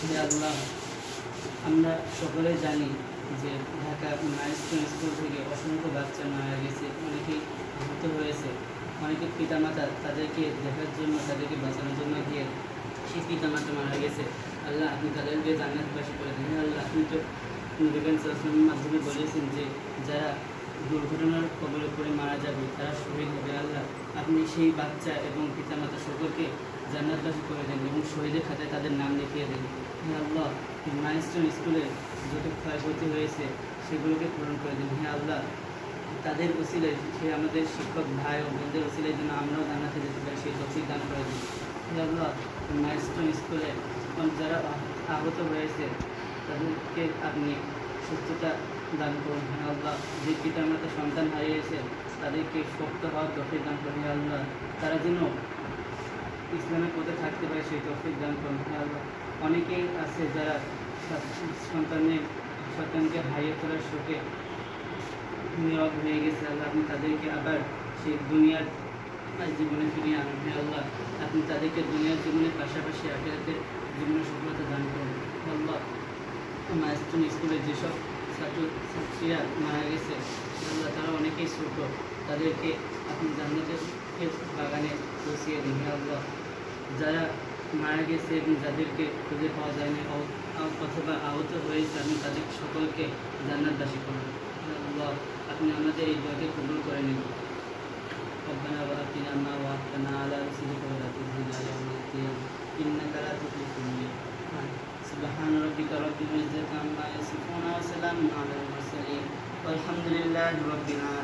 হে আল্লাহ, আমরা সকলে জানি যে ঢাকা মাইলস্টোন স্কুল থেকে অসংখ্য বাচ্চা মারা গেছে, অনেকেই আহত হয়েছে। অনেকে পিতামাতা তাদেরকে দেখার জন্য, তাদেরকে বাঁচানোর জন্য গিয়ে সেই পিতামাতা মারা গেছে। আল্লাহ, আপনি তাদেরকে জান্নাতবাসী করে দেন। আল্লাহ, আপনি তো নবী করিম সাল্লাল্লাহু আলাইহি ওয়াসাল্লামের মাধ্যমে বলেছেন যে যারা দুর্ঘটনার কবলে পড়ে মারা যাবে তারা শহীদ হবে। আল্লাহ, আপনি সেই বাচ্চা এবং পিতামাতা সকলকে জান্নাতবাসী করে দেন এবং শহীদের খাতায় তাদের নাম লিখিয়ে দেন। হে আল্লাহ, মাইলস্টোন স্কুলে যত ক্ষয়ক্ষতি হয়েছে সেগুলোকে পূরণ করে দিন। হে আল্লাহ, তাদের ওসিলায়, সে আমাদের শিক্ষক ভাই ও বোনদের ওসিলায় যেন আমরাও জান্নাতে যেতে পারি সেই তৌফিক দান করে দিন। হে আল্লাহ, মাইলস্টোন স্কুলে যারা আহত হয়েছে তাদেরকে আপনি সুস্থতা দান করুন। হে আল্লাহ, যে পিতামাতা সন্তান হারিয়েছে তাদেরকে শক্ত হওয়ার তৌফিক দান করুন। হে আল্লাহ, তারা যেন ইসলামের পথে থাকতে পারে সেই তৌফিক দান করুন। হে আল্লাহ, অনেকেই আছে যারা সন্তানকে হারিয়ে ফেলার শোকে নীরব হয়ে গেছে। আল্লাহ, আপনি তাদেরকে আবার সেই দুনিয়ার জীবনে ফিরিয়ে আনুন। হে আল্লাহ, আপনি তাদেরকে দুনিয়ার জীবনের পাশাপাশি আখিরাতের জীবনে সফলতা দান করুন। হে আল্লাহ, মাইলস্টোন স্কুলের যেসব ছাত্রীরা মারা গেছে আল্লাহ, তারা অনেকেই ছোট, তাদেরকে আপনি জান্নাতের বাগানে বসিয়ে দিন। হে আল্লাহ, যারা মারা গেছে এবং যাদেরকে খুঁজে পাওয়া যায়নি অথবা আহত হয়েছে আপনি তাদের সকলকে জান্নাতবাসী করুন। হে আল্লাহ, আপনি আমাদের এই দোয়াকে কবুল করে নিন। ربنا وآتنا ما وعدتنا على رسلك ولا تخزنا يوم القيامة إنك لا تخلف الميعاد سبحان ربك رب العزة عما يصفون وسلام على المرسلين والحمد لله رب العالمين.